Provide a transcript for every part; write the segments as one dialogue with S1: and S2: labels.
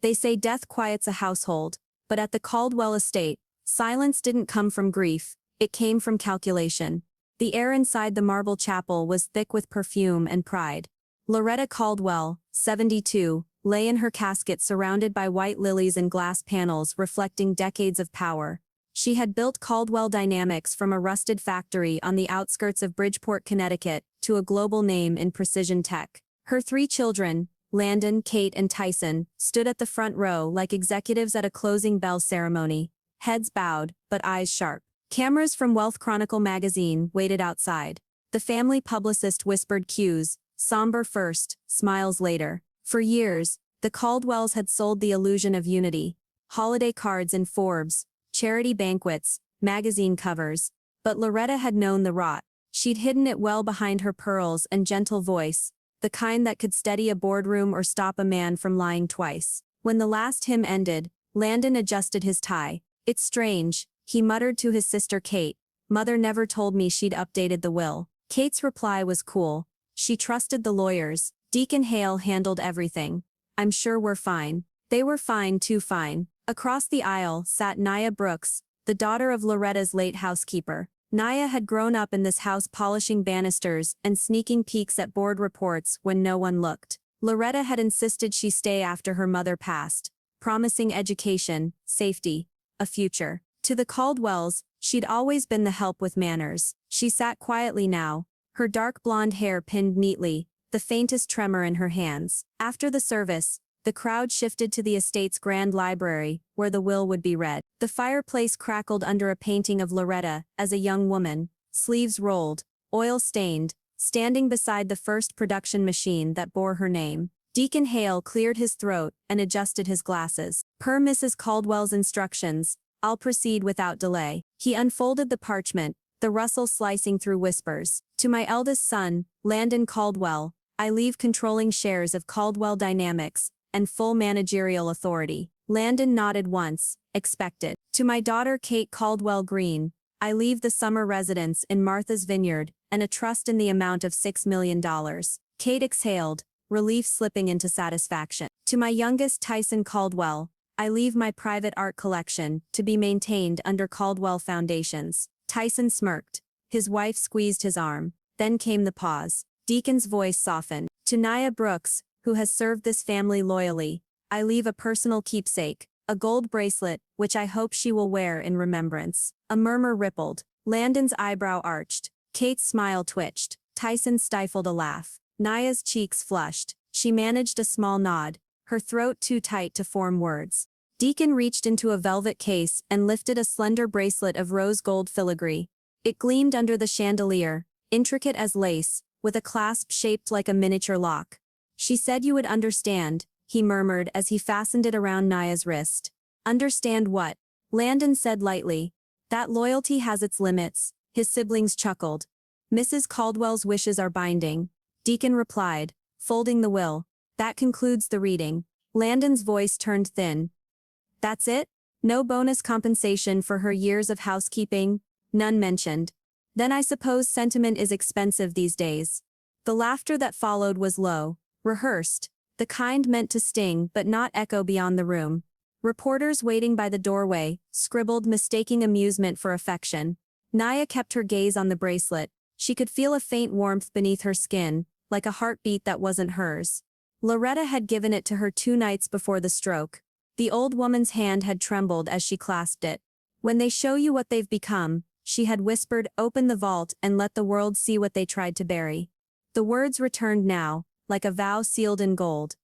S1: They say death quiets a household, but at the Caldwell estate, silence didn't come from grief, it came from calculation. The air inside the marble chapel was thick with perfume and pride. Loretta Caldwell, 72, lay in her casket surrounded by white lilies and glass panels reflecting decades of power. She had built Caldwell Dynamics from a rusted factory on the outskirts of Bridgeport, Connecticut, to a global name in precision tech. Her 3 children, Landon, Kate, and Tyson, stood at the front row like executives at a closing bell ceremony, heads bowed, but eyes sharp. Cameras from Wealth Chronicle magazine waited outside. The family publicist whispered cues, somber first, smiles later. For years, the Caldwells had sold the illusion of unity. Holiday cards in Forbes, charity banquets, magazine covers. But Loretta had known the rot. She'd hidden it well behind her pearls and gentle voice, the kind that could steady a boardroom or stop a man from lying twice. When the last hymn ended, Landon adjusted his tie. "It's strange," he muttered to his sister Kate. "Mother never told me she'd updated the will." Kate's reply was cool. She trusted the lawyers. Deacon Hale handled everything. "I'm sure we're fine." They were fine, too fine. Across the aisle sat Nia Brooks, the daughter of Loretta's late housekeeper. Nia had grown up in this house polishing banisters and sneaking peeks at board reports when no one looked. Loretta had insisted she stay after her mother passed, promising education, safety, a future. To the Caldwells, she'd always been the help with manners. She sat quietly now, her dark blonde hair pinned neatly, the faintest tremor in her hands. After the service, the crowd shifted to the estate's grand library, where the will would be read. The fireplace crackled under a painting of Loretta, as a young woman, sleeves rolled, oil-stained, standing beside the first production machine that bore her name. Deacon Hale cleared his throat and adjusted his glasses. "Per Mrs. Caldwell's instructions, I'll proceed without delay." He unfolded the parchment, the rustle slicing through whispers. "To my eldest son, Landon Caldwell, I leave controlling shares of Caldwell Dynamics and full managerial authority." Landon nodded once, expected. "To my daughter Kate Caldwell Green, I leave the summer residence in Martha's Vineyard and a trust in the amount of $6 million. Kate exhaled, relief slipping into satisfaction. "To my youngest Tyson Caldwell, I leave my private art collection to be maintained under Caldwell Foundations." Tyson smirked. His wife squeezed his arm. Then came the pause. Deacon's voice softened. "To Nia Brooks, who has served this family loyally, I leave a personal keepsake, a gold bracelet, which I hope she will wear in remembrance." A murmur rippled. Landon's eyebrow arched. Kate's smile twitched. Tyson stifled a laugh. Nia's cheeks flushed. She managed a small nod, her throat too tight to form words. Deacon reached into a velvet case and lifted a slender bracelet of rose gold filigree. It gleamed under the chandelier, intricate as lace, with a clasp shaped like a miniature lock. "She said you would understand," he murmured as he fastened it around Nia's wrist. "Understand what?" Landon said lightly. "That loyalty has its limits." His siblings chuckled. "Mrs. Caldwell's wishes are binding," Deacon replied, folding the will. "That concludes the reading." Landon's voice turned thin. "That's it? No bonus compensation for her years of housekeeping?" "None mentioned." "Then I suppose sentiment is expensive these days." The laughter that followed was low, rehearsed, the kind meant to sting but not echo beyond the room. Reporters waiting by the doorway scribbled, mistaking amusement for affection. Nia kept her gaze on the bracelet. She could feel a faint warmth beneath her skin, like a heartbeat that wasn't hers. Loretta had given it to her 2 nights before the stroke. The old woman's hand had trembled as she clasped it. "When they show you what they've become," she had whispered, "open the vault and let the world see what they tried to bury." The words returned now, like a vow sealed in gold.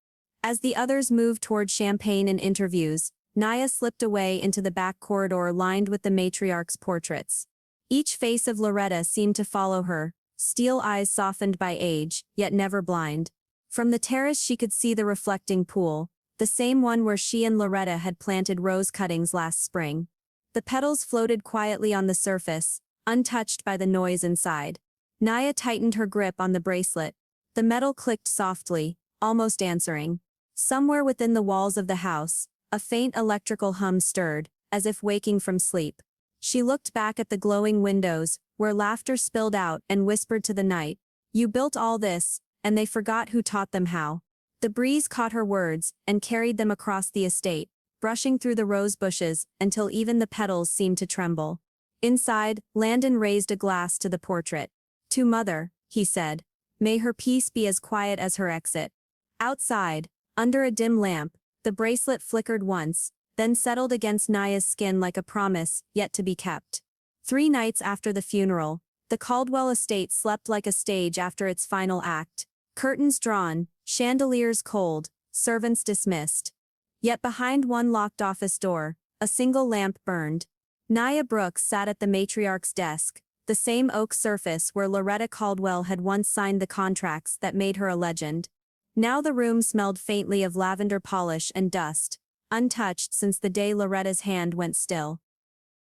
S1: As the others moved toward champagne and interviews, Nia slipped away into the back corridor lined with the matriarch's portraits. Each face of Loretta seemed to follow her, steel eyes softened by age, yet never blind. From the terrace she could see the reflecting pool, the same one where she and Loretta had planted rose cuttings last spring. The petals floated quietly on the surface, untouched by the noise inside. Nia tightened her grip on the bracelet. The metal clicked softly, almost answering. Somewhere within the walls of the house, a faint electrical hum stirred, as if waking from sleep. She looked back at the glowing windows, where laughter spilled out, and whispered to the night, "You built all this, and they forgot who taught them how." The breeze caught her words and carried them across the estate, brushing through the rose bushes until even the petals seemed to tremble. Inside, Landon raised a glass to the portrait. "To Mother," he said. "May her peace be as quiet as her exit." Outside, under a dim lamp, the bracelet flickered once, then settled against Naya's skin like a promise yet to be kept. 3 nights after the funeral, the Caldwell estate slept like a stage after its final act. Curtains drawn, chandeliers cold, servants dismissed. Yet behind one locked office door, a single lamp burned. Naya Brooks sat at the matriarch's desk, the same oak surface where Loretta Caldwell had once signed the contracts that made her a legend. Now the room smelled faintly of lavender polish and dust, untouched since the day Loretta's hand went still.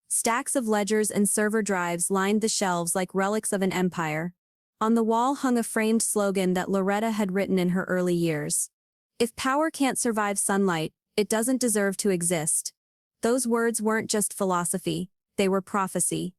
S1: Stacks of ledgers and server drives lined the shelves like relics of an empire. On the wall hung a framed slogan that Loretta had written in her early years. "If power can't survive sunlight, it doesn't deserve to exist." Those words weren't just philosophy, they were prophecy.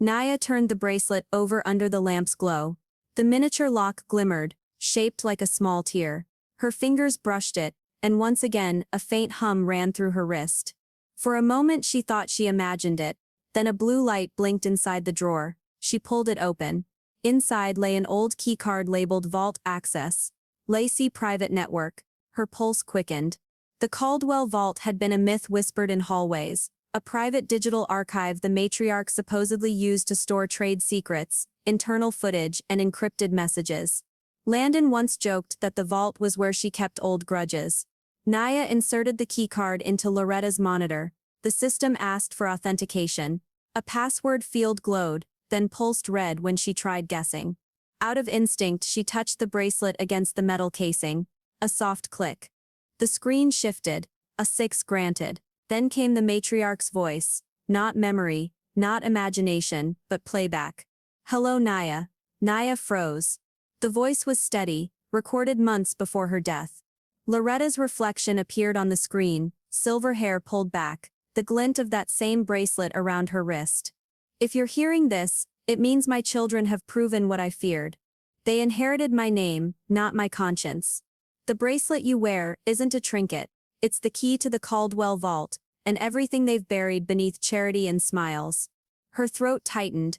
S1: Naya turned the bracelet over under the lamp's glow. The miniature lock glimmered, shaped like a small tear. Her fingers brushed it, and once again a faint hum ran through her wrist. For a moment she thought she imagined it, then a blue light blinked inside the drawer. She pulled it open. Inside lay an old keycard labeled Vault Access. Lacey Private Network. Her pulse quickened. The Caldwell Vault had been a myth whispered in hallways, a private digital archive the matriarch supposedly used to store trade secrets, internal footage, and encrypted messages. Landon once joked that the vault was where she kept old grudges. Naya inserted the keycard into Loretta's monitor. The system asked for authentication. A password field glowed, then pulsed red when she tried guessing. Out of instinct, she touched the bracelet against the metal casing. A soft click. The screen shifted. A 6 granted. Then came the matriarch's voice. Not memory, not imagination, but playback. "Hello, Naya." Naya froze. The voice was steady, recorded months before her death. Loretta's reflection appeared on the screen, silver hair pulled back, the glint of that same bracelet around her wrist. "If you're hearing this, it means my children have proven what I feared. They inherited my name, not my conscience. The bracelet you wear isn't a trinket, it's the key to the Caldwell Vault, and everything they've buried beneath charity and smiles." Her throat tightened.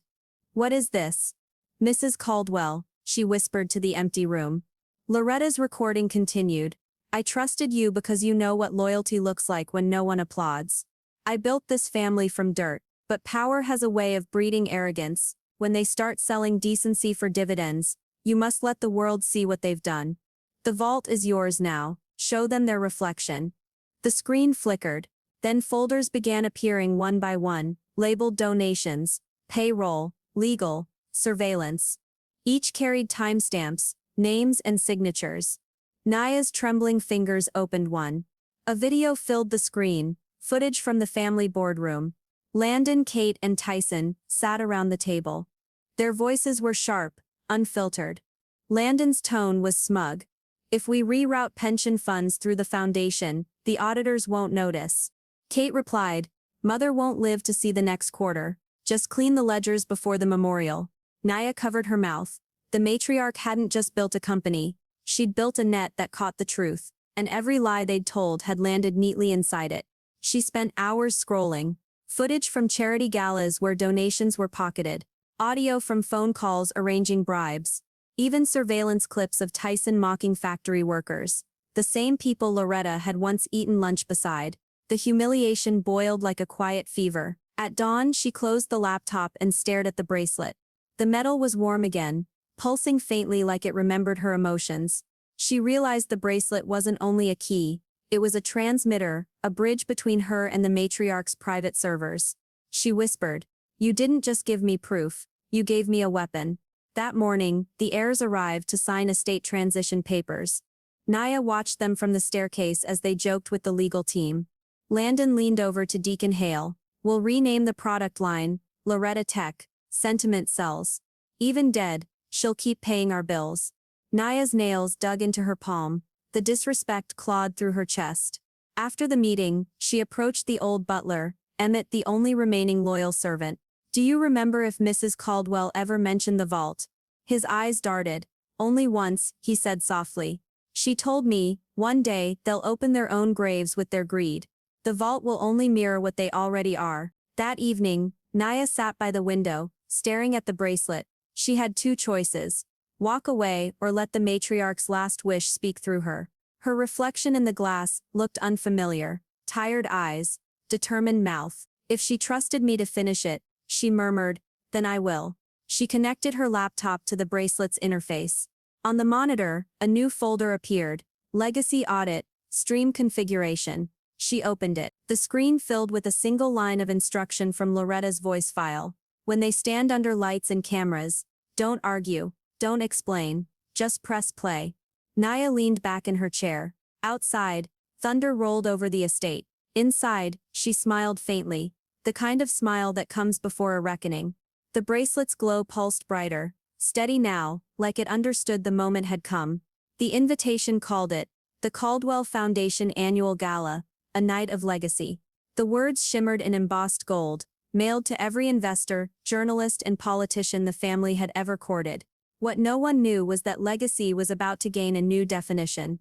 S1: "What is this?" "Mrs. Caldwell," she whispered to the empty room. Loretta's recording continued. "I trusted you because you know what loyalty looks like when no one applauds. I built this family from dirt. But power has a way of breeding arrogance. When they start selling decency for dividends, you must let the world see what they've done. The vault is yours now. Show them their reflection." The screen flickered. Then folders began appearing one by one, labeled donations, payroll, legal, surveillance. Each carried timestamps, names, and signatures. Naya's trembling fingers opened one. A video filled the screen, footage from the family boardroom. Landon, Kate, and Tyson sat around the table. Their voices were sharp, unfiltered. Landon's tone was smug. "If we reroute pension funds through the foundation, the auditors won't notice." Kate replied, "Mother won't live to see the next quarter. Just clean the ledgers before the memorial." Naya covered her mouth. The matriarch hadn't just built a company. She'd built a net that caught the truth, and every lie they'd told had landed neatly inside it. She spent hours scrolling. Footage from charity galas where donations were pocketed. Audio from phone calls arranging bribes. Even surveillance clips of Tyson mocking factory workers. The same people Loretta had once eaten lunch beside. The humiliation boiled like a quiet fever. At dawn, she closed the laptop and stared at the bracelet. The metal was warm again, pulsing faintly like it remembered her emotions. She realized the bracelet wasn't only a key, it was a transmitter, a bridge between her and the matriarch's private servers. She whispered, "You didn't just give me proof, you gave me a weapon." That morning, the heirs arrived to sign estate transition papers. Naya watched them from the staircase as they joked with the legal team. Landon leaned over to Deacon Hale. "We'll rename the product line, Loretta Tech, Sentiment Cells. Even dead, she'll keep paying our bills." Naya's nails dug into her palm. The disrespect clawed through her chest. After the meeting, she approached the old butler, Emmett, the only remaining loyal servant. "Do you remember if Mrs. Caldwell ever mentioned the vault?" His eyes darted. "Only once," he said softly. She told me, one day, they'll open their own graves with their greed. The vault will only mirror what they already are. That evening, Naya sat by the window, staring at the bracelet. She had two choices: walk away or let the matriarch's last wish speak through her. Her reflection in the glass looked unfamiliar. Tired eyes, determined mouth. If she trusted me to finish it, she murmured, then I will. She connected her laptop to the bracelet's interface. On the monitor, a new folder appeared. Legacy Audit, Stream Configuration. She opened it. The screen filled with a single line of instruction from Loretta's voice file. When they stand under lights and cameras, don't argue, don't explain, just press play. Naya leaned back in her chair. Outside, thunder rolled over the estate. Inside, she smiled faintly, the kind of smile that comes before a reckoning. The bracelet's glow pulsed brighter, steady now, like it understood the moment had come. The invitation called it, the Caldwell Foundation Annual Gala, a night of legacy. The words shimmered in embossed gold, mailed to every investor, journalist and politician the family had ever courted. What no one knew was that legacy was about to gain a new definition.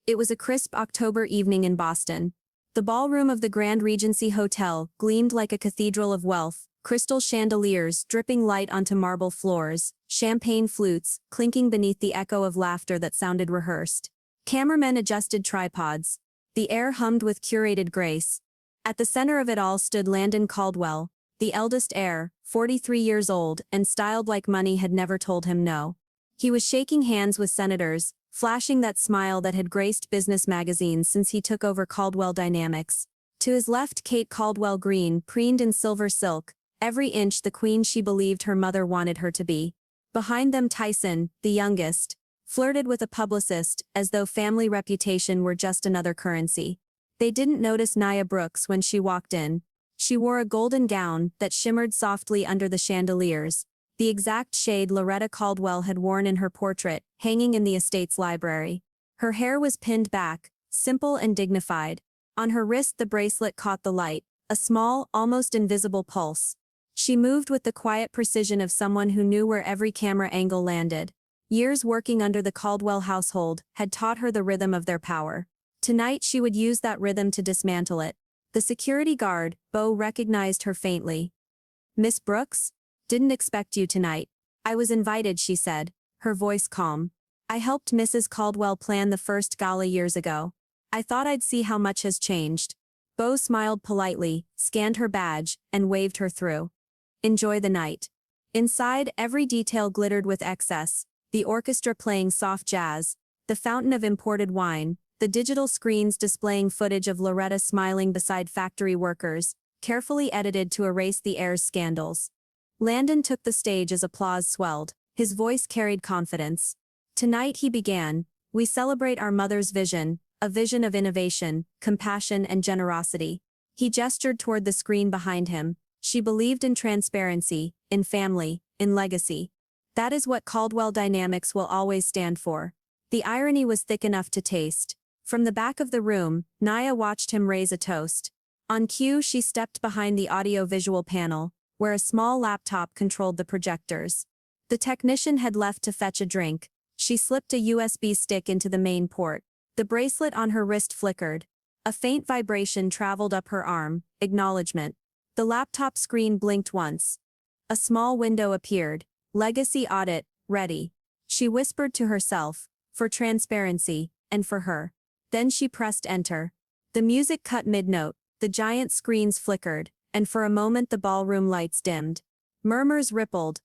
S1: It was a crisp October evening in Boston. The ballroom of the Grand Regency Hotel gleamed like a cathedral of wealth, crystal chandeliers dripping light onto marble floors, champagne flutes clinking beneath the echo of laughter that sounded rehearsed. Cameramen adjusted tripods. The air hummed with curated grace. At the center of it all stood Landon Caldwell, the eldest heir, 43 years old, and styled like money had never told him no. He was shaking hands with senators, flashing that smile that had graced business magazines since he took over Caldwell Dynamics. To his left, Kate Caldwell Green preened in silver silk, every inch the queen she believed her mother wanted her to be. Behind them, Tyson, the youngest, flirted with a publicist as though family reputation were just another currency. They didn't notice Nia Brooks when she walked in. She wore a golden gown that shimmered softly under the chandeliers, the exact shade Loretta Caldwell had worn in her portrait, hanging in the estate's library. Her hair was pinned back, simple and dignified. On her wrist the bracelet caught the light, a small, almost invisible pulse. She moved with the quiet precision of someone who knew where every camera angle landed. Years working under the Caldwell household had taught her the rhythm of their power. Tonight she would use that rhythm to dismantle it. The security guard, Beau, recognized her faintly. "Miss Brooks? Didn't expect you tonight." "I was invited," she said, her voice calm. "I helped Mrs. Caldwell plan the first gala years ago. I thought I'd see how much has changed." Beau smiled politely, scanned her badge, and waved her through. "Enjoy the night." Inside, every detail glittered with excess. The orchestra playing soft jazz, the fountain of imported wine, the digital screens displaying footage of Loretta smiling beside factory workers, carefully edited to erase the heir's scandals. Landon took the stage as applause swelled. His voice carried confidence. "Tonight," he began, "we celebrate our mother's vision, a vision of innovation, compassion and generosity." He gestured toward the screen behind him. She believed in transparency, in family, in legacy. That is what Caldwell Dynamics will always stand for. The irony was thick enough to taste. From the back of the room, Naya watched him raise a toast. On cue, she stepped behind the audio-visual panel, where a small laptop controlled the projectors. The technician had left to fetch a drink. She slipped a USB stick into the main port. The bracelet on her wrist flickered. A faint vibration traveled up her arm, acknowledgement. The laptop screen blinked once. A small window appeared. "Legacy Audit, ready." She whispered to herself, "For transparency, and for her." Then she pressed enter. The music cut mid-note, the giant screens flickered, and for a moment the ballroom lights dimmed. Murmurs rippled.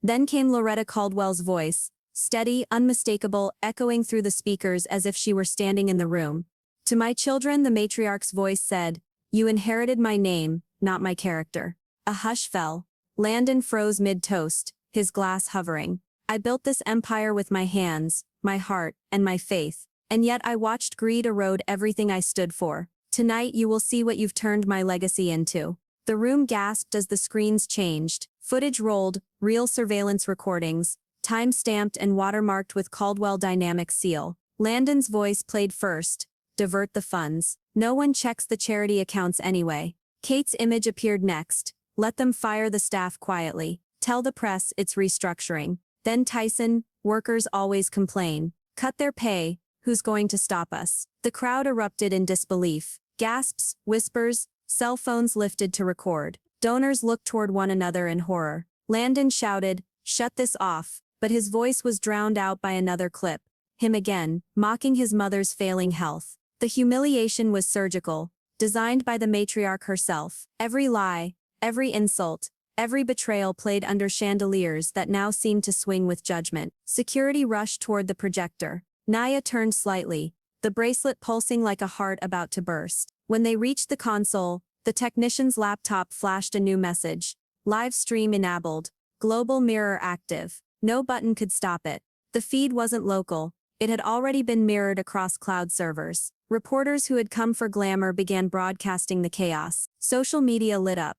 S1: Then came Loretta Caldwell's voice, steady, unmistakable, echoing through the speakers as if she were standing in the room. "To my children," the matriarch's voice said, "you inherited my name, not my character." A hush fell. Landon froze mid-toast, his glass hovering. "I built this empire with my hands, my heart, and my faith. And yet I watched greed erode everything I stood for. Tonight you will see what you've turned my legacy into." The room gasped as the screens changed. Footage rolled, real surveillance recordings, time-stamped and watermarked with Caldwell Dynamics seal. Landon's voice played first. "Divert the funds. No one checks the charity accounts anyway." Kate's image appeared next. "Let them fire the staff quietly. Tell the press it's restructuring." Then Tyson, "Workers always complain. Cut their pay, Who's going to stop us? The crowd erupted in disbelief. Gasps, whispers, cell phones lifted to record. Donors looked toward one another in horror. Landon shouted, "Shut this off," but his voice was drowned out by another clip. Him again, mocking his mother's failing health. The humiliation was surgical, designed by the matriarch herself. Every lie, every insult, every betrayal played under chandeliers that now seemed to swing with judgment. Security rushed toward the projector. Naya turned slightly, the bracelet pulsing like a heart about to burst. When they reached the console, the technician's laptop flashed a new message. Live stream enabled. Global mirror active. No button could stop it. The feed wasn't local. It had already been mirrored across cloud servers. Reporters who had come for glamour began broadcasting the chaos. Social media lit up.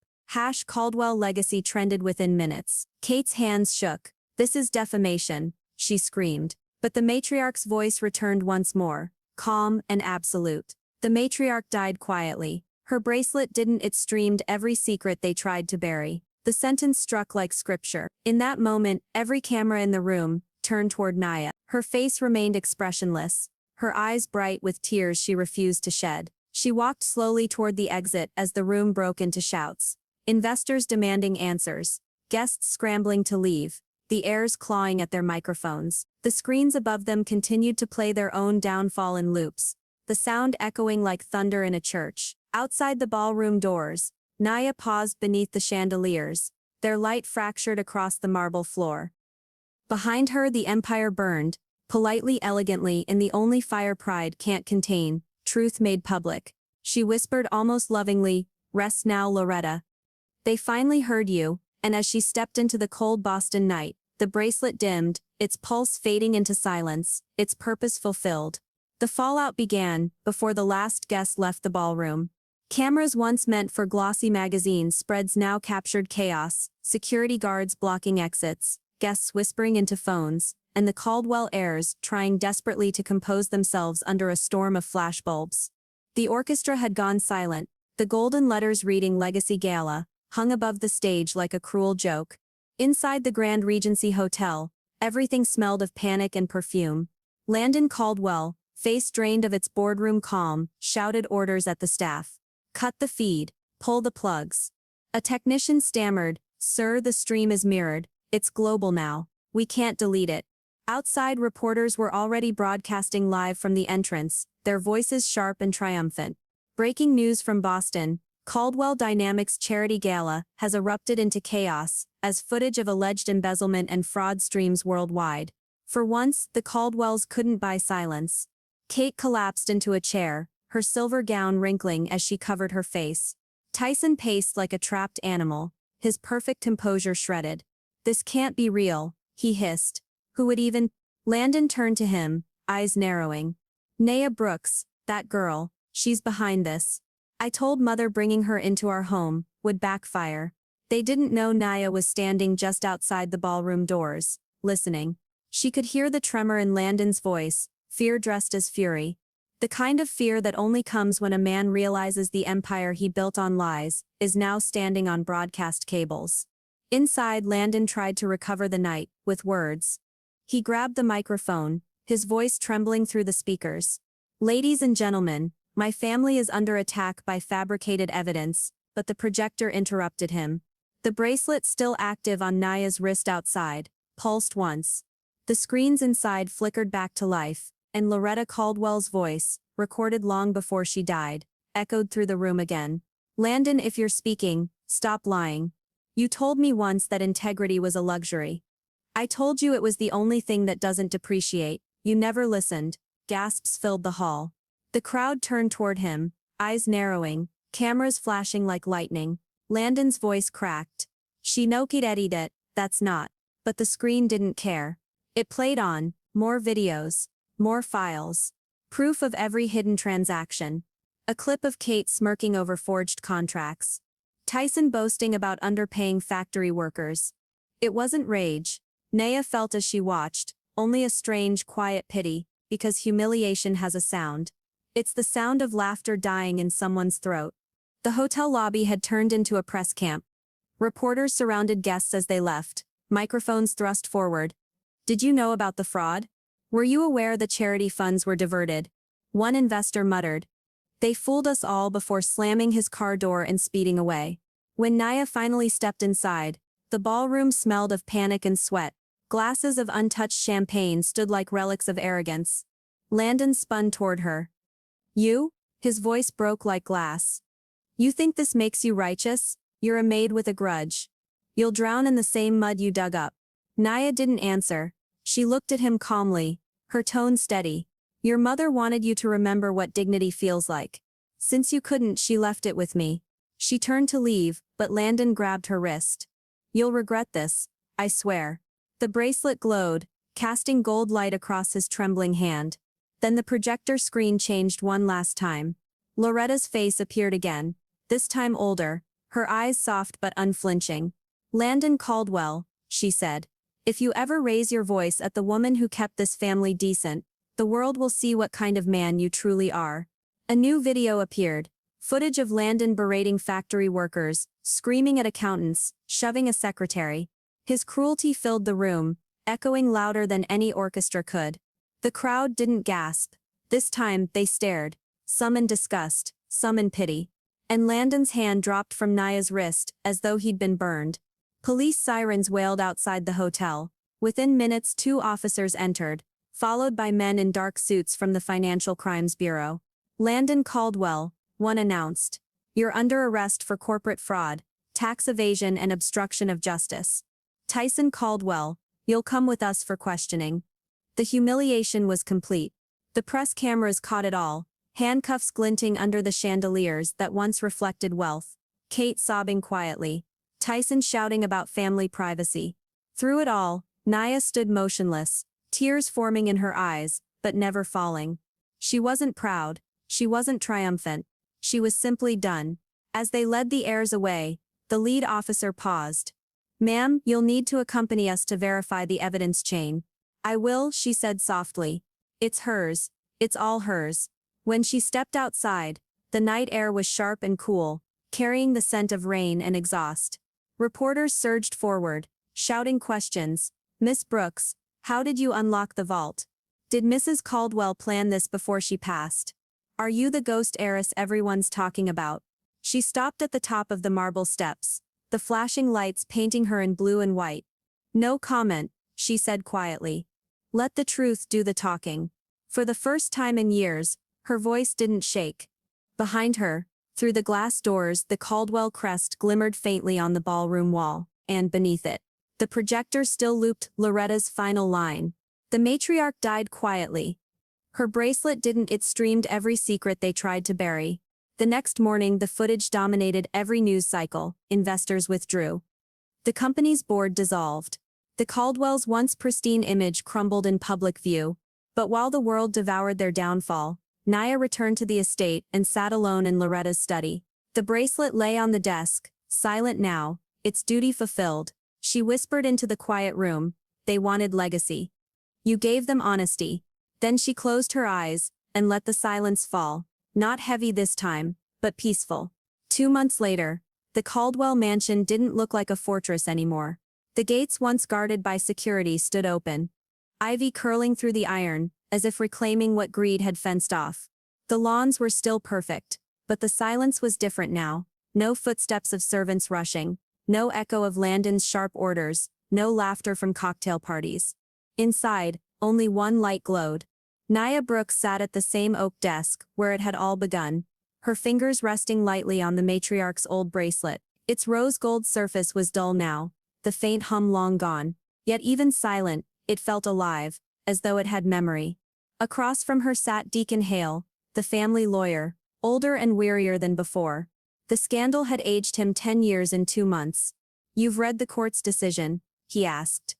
S1: #Caldwell Legacy trended within minutes. Kate's hands shook. "This is defamation," she screamed. But the matriarch's voice returned once more, calm and absolute. The matriarch died quietly. Her bracelet didn't. It streamed every secret they tried to bury. The sentence struck like scripture. In that moment, every camera in the room turned toward Naya. Her face remained expressionless, her eyes bright with tears she refused to shed. She walked slowly toward the exit as the room broke into shouts. Investors demanding answers. Guests scrambling to leave. The heirs clawing at their microphones. The screens above them continued to play their own downfall in loops, the sound echoing like thunder in a church. Outside the ballroom doors, Naya paused beneath the chandeliers, their light fractured across the marble floor. Behind her the empire burned, politely, elegantly, in the only fire pride can't contain, truth made public. She whispered almost lovingly, "Rest now, Loretta. They finally heard you." And as she stepped into the cold Boston night, the bracelet dimmed, its pulse fading into silence, its purpose fulfilled. The fallout began before the last guest left the ballroom. Cameras once meant for glossy magazine spreads now captured chaos, security guards blocking exits, guests whispering into phones, and the Caldwell heirs trying desperately to compose themselves under a storm of flashbulbs. The orchestra had gone silent, the golden letters reading Legacy Gala hung above the stage like a cruel joke. Inside the Grand Regency Hotel, everything smelled of panic and perfume. Landon Caldwell, face drained of its boardroom calm, shouted orders at the staff. "Cut the feed. Pull the plugs." A technician stammered, "Sir, the stream is mirrored. It's global now. We can't delete it." Outside, reporters were already broadcasting live from the entrance, their voices sharp and triumphant. "Breaking news from Boston. Caldwell Dynamics Charity Gala has erupted into chaos, as footage of alleged embezzlement and fraud streams worldwide." For once, the Caldwells couldn't buy silence. Kate collapsed into a chair, her silver gown wrinkling as she covered her face. Tyson paced like a trapped animal, his perfect composure shredded. "This can't be real," he hissed. "Who would even—" Landon turned to him, eyes narrowing. "Naya Brooks, that girl, she's behind this. I told Mother bringing her into our home would backfire." They didn't know Naya was standing just outside the ballroom doors, listening. She could hear the tremor in Landon's voice, fear dressed as fury. The kind of fear that only comes when a man realizes the empire he built on lies is now standing on broadcast cables. Inside, Landon tried to recover the night, with words. He grabbed the microphone, his voice trembling through the speakers. "Ladies and gentlemen, my family is under attack by fabricated evidence," but the projector interrupted him. The bracelet still active on Naya's wrist outside, pulsed once. The screens inside flickered back to life, and Loretta Caldwell's voice, recorded long before she died, echoed through the room again. "Landon, if you're speaking, stop lying. You told me once that integrity was a luxury. I told you it was the only thing that doesn't depreciate. You never listened." Gasps filled the hall. The crowd turned toward him, eyes narrowing, cameras flashing like lightning. Landon's voice cracked. "She no edit it, that's not." But the screen didn't care. It played on, more videos, more files. Proof of every hidden transaction. A clip of Kate smirking over forged contracts. Tyson boasting about underpaying factory workers. It wasn't rage, Naya felt as she watched, only a strange, quiet pity, because humiliation has a sound. It's the sound of laughter dying in someone's throat. The hotel lobby had turned into a press camp. Reporters surrounded guests as they left, microphones thrust forward. "Did you know about the fraud?" Were you aware the charity funds were diverted? One investor muttered. They fooled us all before slamming his car door and speeding away. When Naya finally stepped inside, the ballroom smelled of panic and sweat. Glasses of untouched champagne stood like relics of arrogance. Landon spun toward her. You? His voice broke like glass. You think this makes you righteous? You're a maid with a grudge. You'll drown in the same mud you dug up. Naya didn't answer. She looked at him calmly, her tone steady. Your mother wanted you to remember what dignity feels like. Since you couldn't, she left it with me. She turned to leave, but Landon grabbed her wrist. You'll regret this, I swear. The bracelet glowed, casting gold light across his trembling hand. Then the projector screen changed one last time. Loretta's face appeared again, this time older, her eyes soft but unflinching. Landon Caldwell, she said. If you ever raise your voice at the woman who kept this family decent, the world will see what kind of man you truly are. A new video appeared. Footage of Landon berating factory workers, screaming at accountants, shoving a secretary. His cruelty filled the room, echoing louder than any orchestra could. The crowd didn't gasp. This time, they stared, some in disgust, some in pity. And Landon's hand dropped from Naya's wrist, as though he'd been burned. Police sirens wailed outside the hotel. Within minutes, 2 officers entered, followed by men in dark suits from the Financial Crimes Bureau. Landon Caldwell, one announced. You're under arrest for corporate fraud, tax evasion and obstruction of justice. Tyson Caldwell, you'll come with us for questioning. The humiliation was complete. The press cameras caught it all, handcuffs glinting under the chandeliers that once reflected wealth. Kate sobbing quietly. Tyson shouting about family privacy. Through it all, Naya stood motionless, tears forming in her eyes, but never falling. She wasn't proud, she wasn't triumphant, she was simply done. As they led the heirs away, the lead officer paused. Ma'am, you'll need to accompany us to verify the evidence chain. I will, she said softly. It's hers, it's all hers. When she stepped outside, the night air was sharp and cool, carrying the scent of rain and exhaust. Reporters surged forward, shouting questions. Miss Brooks, how did you unlock the vault? Did Mrs. Caldwell plan this before she passed? Are you the ghost heiress everyone's talking about? She stopped at the top of the marble steps, the flashing lights painting her in blue and white. No comment, she said quietly. Let the truth do the talking. For the first time in years, her voice didn't shake. Behind her, through the glass doors, the Caldwell crest glimmered faintly on the ballroom wall, and beneath it, the projector still looped Loretta's final line. The matriarch died quietly. Her bracelet didn't, it streamed every secret they tried to bury. The next morning, the footage dominated every news cycle. Investors withdrew. The company's board dissolved. The Caldwell's once pristine image crumbled in public view. But while the world devoured their downfall, Naya returned to the estate and sat alone in Loretta's study. The bracelet lay on the desk, silent now, its duty fulfilled. She whispered into the quiet room, they wanted legacy. You gave them honesty. Then she closed her eyes, and let the silence fall, not heavy this time, but peaceful. 2 months later, the Caldwell mansion didn't look like a fortress anymore. The gates once guarded by security stood open. Ivy curling through the iron, as if reclaiming what greed had fenced off. The lawns were still perfect, but the silence was different now. No footsteps of servants rushing, no echo of Landon's sharp orders, no laughter from cocktail parties. Inside, only one light glowed. Naya Brooks sat at the same oak desk, where it had all begun, her fingers resting lightly on the matriarch's old bracelet. Its rose-gold surface was dull now, the faint hum long gone. Yet even silent, it felt alive, as though it had memory. Across from her sat Deacon Hale, the family lawyer, older and wearier than before. The scandal had aged him 10 years in 2 months. You've read the court's decision, he asked.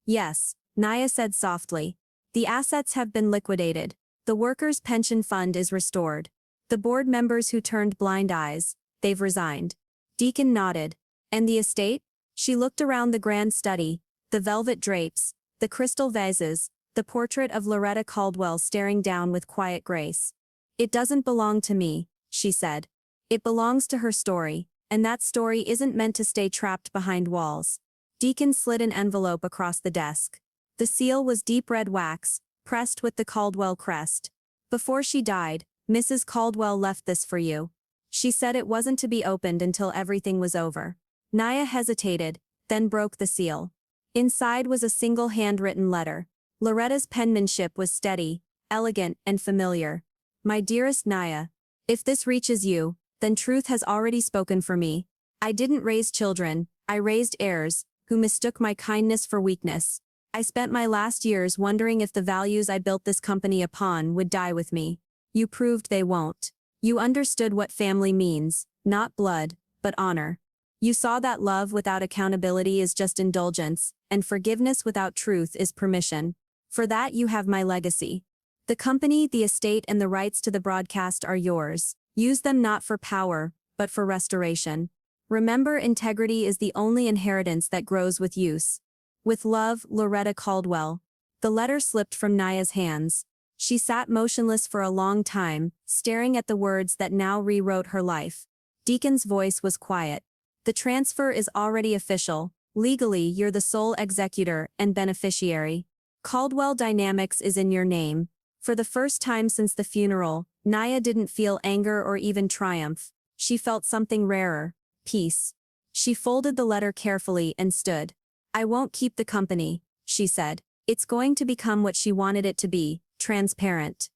S1: Yes, Naya said softly. The assets have been liquidated. The workers' pension fund is restored. The board members who turned blind eyes, they've resigned. Deacon nodded. And the estate? She looked around the grand study, the velvet drapes, the crystal vases, the portrait of Loretta Caldwell staring down with quiet grace. It doesn't belong to me, she said. It belongs to her story, and that story isn't meant to stay trapped behind walls. Deacon slid an envelope across the desk. The seal was deep red wax, pressed with the Caldwell crest. Before she died, Mrs. Caldwell left this for you. She said it wasn't to be opened until everything was over. Naya hesitated, then broke the seal. Inside was a single handwritten letter. Loretta's penmanship was steady, elegant, and familiar. My dearest Naya, if this reaches you, then truth has already spoken for me. I didn't raise children, I raised heirs, who mistook my kindness for weakness. I spent my last years wondering if the values I built this company upon would die with me. You proved they won't. You understood what family means, not blood, but honor. You saw that love without accountability is just indulgence, and forgiveness without truth is permission. For that you have my legacy. The company, the estate, and the rights to the broadcast are yours. Use them not for power, but for restoration. Remember, integrity is the only inheritance that grows with use. With love, Loretta Caldwell. The letter slipped from Naya's hands. She sat motionless for a long time, staring at the words that now rewrote her life. Deacon's voice was quiet. The transfer is already official. Legally, you're the sole executor and beneficiary. Caldwell Dynamics is in your name. For the first time since the funeral, Naya didn't feel anger or even triumph. She felt something rarer, peace. She folded the letter carefully and stood. I won't keep the company, she said. It's going to become what she wanted it to be, transparent.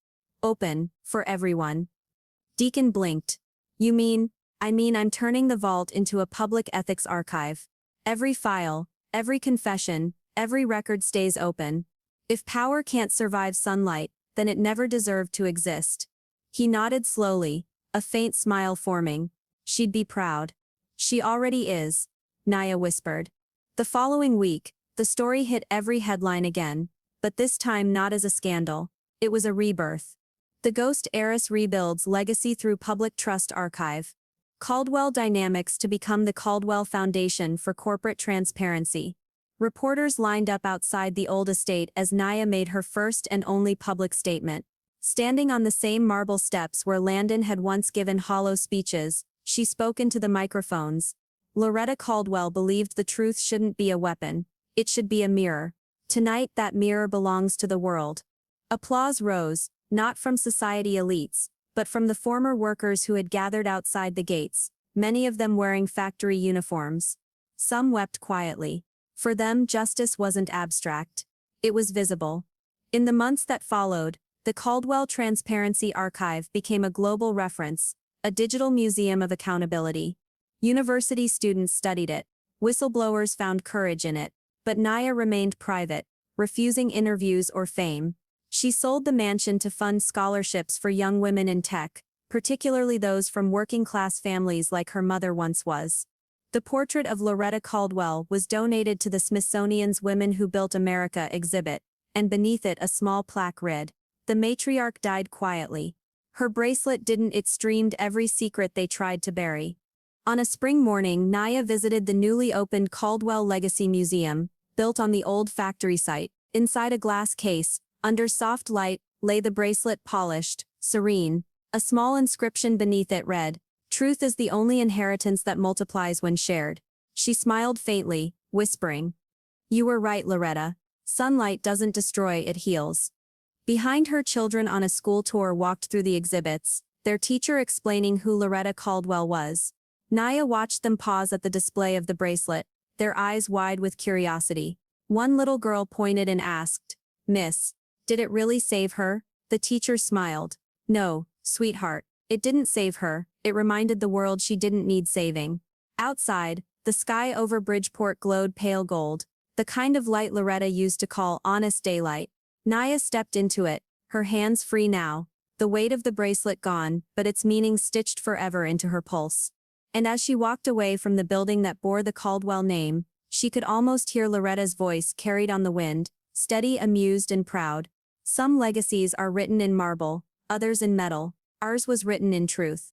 S1: Open, for everyone. Deacon blinked. You mean? I mean I'm turning the vault into a public ethics archive. Every file, every confession, every record stays open. If power can't survive sunlight, then it never deserved to exist. He nodded slowly, a faint smile forming. She'd be proud. She already is, Naya whispered. The following week, the story hit every headline again, but this time not as a scandal. It was a rebirth. The ghost heiress rebuilds legacy through public trust archive. Caldwell Dynamics to become the Caldwell Foundation for corporate transparency. Reporters lined up outside the old estate as Naya made her first and only public statement. Standing on the same marble steps where Landon had once given hollow speeches, she spoke into the microphones. Loretta Caldwell believed the truth shouldn't be a weapon. It should be a mirror. Tonight that mirror belongs to the world. Applause rose, not from society elites, but from the former workers who had gathered outside the gates, many of them wearing factory uniforms. Some wept quietly. For them, justice wasn't abstract. It was visible. In the months that followed, the Caldwell Transparency Archive became a global reference, a digital museum of accountability. University students studied it. Whistleblowers found courage in it. But Naya remained private, refusing interviews or fame. She sold the mansion to fund scholarships for young women in tech, particularly those from working-class families like her mother once was. The portrait of Loretta Caldwell was donated to the Smithsonian's Women Who Built America exhibit, and beneath it a small plaque read, "The matriarch died quietly. Her bracelet didn't. It streamed every secret they tried to bury." On a spring morning, Naya visited the newly opened Caldwell Legacy Museum, built on the old factory site. Inside a glass case, under soft light, lay the bracelet, polished, serene. A small inscription beneath it read, "Truth is the only inheritance that multiplies when shared." She smiled faintly, whispering, "You were right, Loretta. Sunlight doesn't destroy, it heals." Behind her, children on a school tour walked through the exhibits, their teacher explaining who Loretta Caldwell was. Naya watched them pause at the display of the bracelet, their eyes wide with curiosity. One little girl pointed and asked, "Miss, did it really save her?" The teacher smiled. "No, sweetheart, it didn't save her, it reminded the world she didn't need saving." Outside, the sky over Bridgeport glowed pale gold, the kind of light Loretta used to call honest daylight. Naya stepped into it, her hands free now, the weight of the bracelet gone, but its meaning stitched forever into her pulse. And as she walked away from the building that bore the Caldwell name, she could almost hear Loretta's voice carried on the wind, steady, amused, and proud. Some legacies are written in marble, others in metal. Ours was written in truth.